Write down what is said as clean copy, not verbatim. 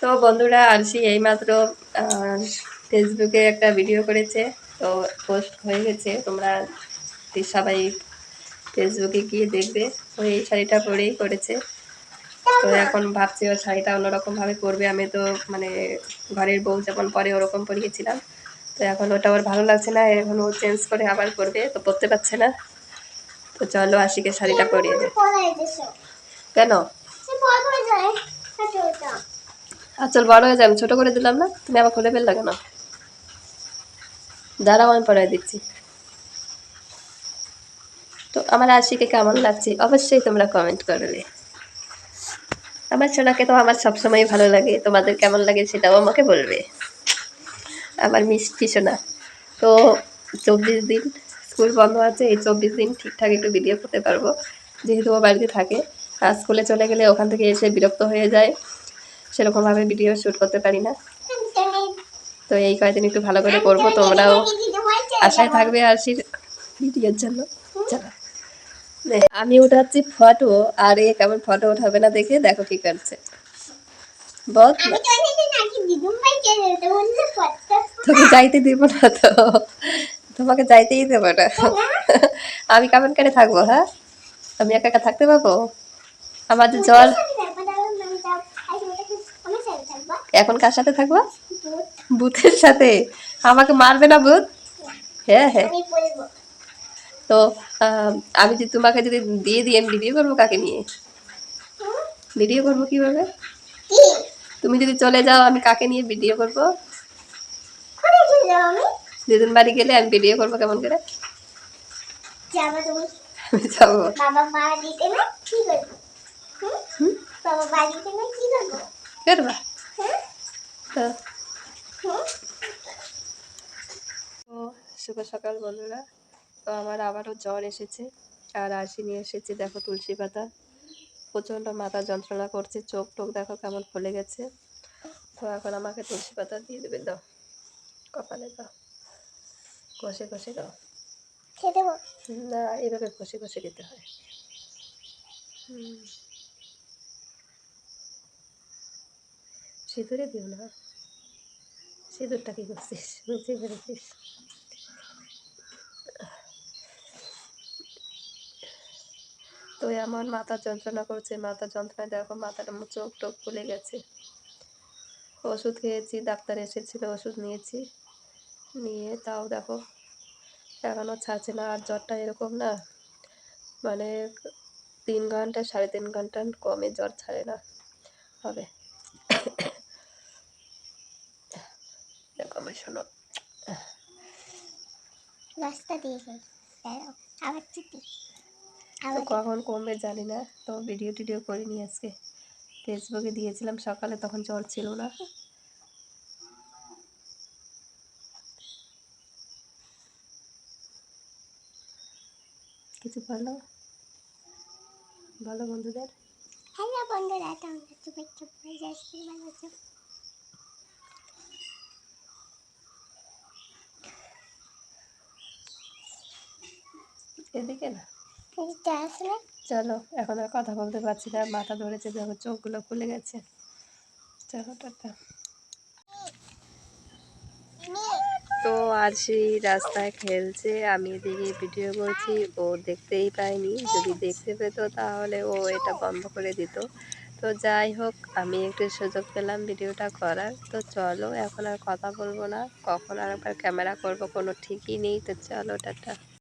তো বন্ধুরা, আরশি এইমাত্র ফেসবুকে একটা ভিডিও করেছে, তো পোস্ট হয়ে গেছে। তোমরা সবাই ফেসবুকে গিয়ে দেখবে। ও এই শাড়িটা পরেই করেছে। তো এখন ভাবছি ও শাড়িটা অন্যরকমভাবে পরবে। আমি তো মানে ঘরের বউ যেমন পরে ওরকম পরিয়েছিলাম, তো এখন ওটা ওর ভালো লাগছে না, এখন ও চেঞ্জ করে আবার পরবে, তো পরতে পারছে না। তো চলো আশিকে শাড়িটা পরিয়ে দে। কেন আচল বড় হয়ে যাবে? ছোট করে দিলাম না, তুমি আবার খুলে ফেললে কেন? দাঁড়াও, আমি পড়াই দিচ্ছি। তো আমার আশিকে কেমন লাগছে অবশ্যই তোমরা কমেন্ট করবে। আমার সোনাকে তো আমার সবসময় ভালো লাগে, তোমাদের কেমন লাগে সেটাও আমাকে বলবে। আমার মিষ্টি সোনা। তো 24 দিন স্কুল বন্ধ আছে, এই 24 দিন ঠিকঠাক একটু ভিডিও করতে পারবো, যেহেতু ও বাড়িতে থাকে। আর স্কুলে চলে গেলে ওখান থেকে এসে বিরক্ত হয়ে যায়, সেরকমভাবে ভিডিও শ্যুট করতে পারি না। তো এই কয়েকদিন একটু ভালো করে করবো, তোমরাও আশায় থাকবে আরশির ভিডিওর জন্য। চলো আমি উঠাচ্ছি ফটো, আর এ কেমন ফটো উঠাবে না দেখে দেখো কি করছে। বল, তোকে যাইতে দিব না তো, তোমাকে যাইতেই দেবো না। আমি কেমন করে থাকবো? হ্যাঁ, আমি একা একা থাকতে পারবো? আমার যে জ্বর। এখন কার সাথে থাকবো? ভূতের সাথে? আমাকে মারবে না ভূত? হ্যাঁ হ্যাঁ। তো আমি যদি তোমাকে যদি দিয়ে দিই, আমি ভিডিও করবো কাকে নিয়ে? ভিডিও করবো কিভাবে? তুমি যদি চলে যাও, আমি কাকে নিয়ে ভিডিও করবো? দিদুন বাড়ি গেলে আমি ভিডিও করবো কেমন করে? যাবো। করবা? তো শুভ সকাল বন্ধুরা। তো আমার আবারও জ্বর এসেছে, আর আরশি নিয়ে এসেছি দেখো তুলসী পাতা। প্রচণ্ড মাথা যন্ত্রণা করছে, চোখ টোক দেখো কেমন ফুলে গেছে। তো এখন আমাকে তুলসী পাতা দিয়ে দেবে, দাও কপালে দাও, ঘষে ঘষে দাও। না, এভাবে ঘষে ঘষে দিতে হয়। সিঁদুরে দিও না, সিঁদুরটা কি করছিস? বুঝতে পেরেছিস? তো এমন মাথা যন্ত্রণা করছে, মাথা যন্ত্রণায় দেখো মাথাটা চোখ টোক ফুলে গেছে। ওষুধ খেয়েছি, ডাক্তার এসেছিল, ওষুধ নিয়েছি, নিয়ে তাও দেখো এখনও ছাড়ছে না। আর জ্বরটা এরকম না, মানে 3 ঘন্টা 3.5 ঘন্টা কমে জ্বর ছাড়ে না হবে। দেখো আমার শোনো, কখন কমবে জানি না। তো ভিডিও টিডিও করিনি আজকে, ফেসবুকে দিয়েছিলাম সকালে, তখন জ্বর ছিল না। কিছু বলো, বলো বন্ধুদের। হ্যালো বন্ধুরা, তোমরা চুপ যাচ্ছি ভালো আছো? এদিকে না, চলো এখন আর কথা বলতে পারছি না, মাথা ধরেছে দেখো, চোখগুলো খুলে গেছে। চলো টাটা। তো আরশি রাস্তায় খেলছে, আমি এদিকে ভিডিও করছি, ও দেখতেই পাইনি। যদি দেখতে পেত তাহলে ও এটা বন্ধ করে দিত। তো যাই হোক, আমি একটু সুযোগ পেলাম ভিডিওটা করার। তো চলো এখন আর কথা বলবো না, কখন আর একবার ক্যামেরা করবো কোনো ঠিকই নেই। তো চলো টাটা।